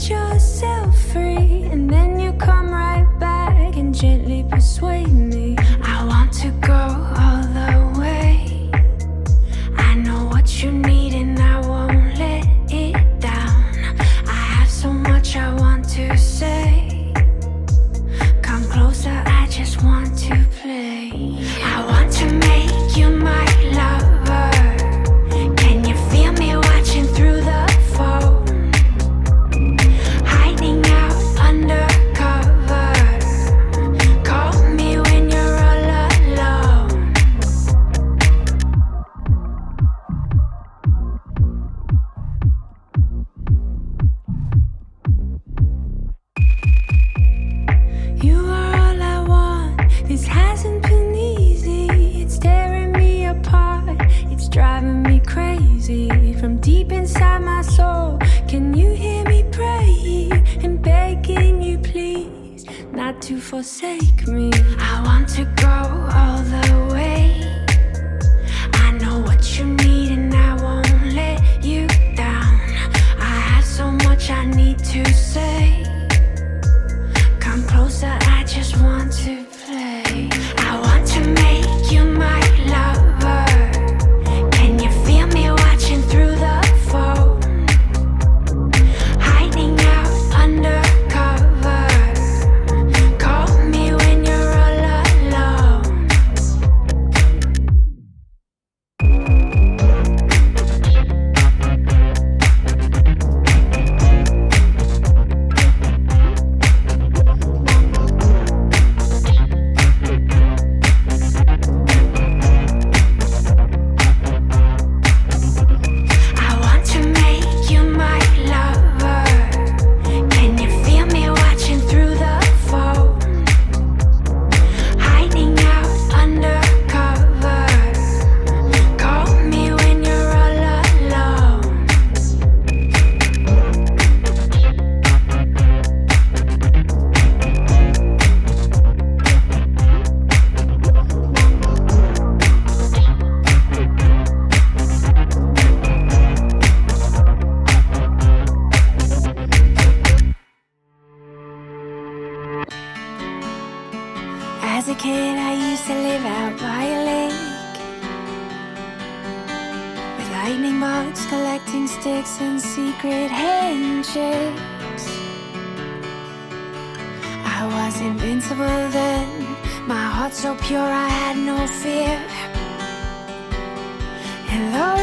set yourself free, and then you come right back and gently persuade me. I want to go all the way. I know what you need and I won't let it down. I have so much I want to say. Come closer, I just want to play. I want to make you my lover. Can you feel me watching through the phone? Hiding out undercover. Call me when you're all alone. You are all I want. This hasn't been easy. It's tearing me apart. It's driving me crazy. From deep inside my soul, can you hear me praying and begging you please not to forsake me? I want to go all the way. I know what you need and I won't let you down. I have so much I need to say. Come closer, I just want to play. I want to make you my lover. Can you feel me watching through the phone? Hiding out undercover. Call me when you're all alone. I want to make you my lover. Can you feel me watching through the phone? Hiding out undercover. Call me when you're all alone. As a kid, I used to live out by a lake, with lightning bugs collecting sticks and secret handshakes. I was invincible then, my heart so pure I had no fear. And though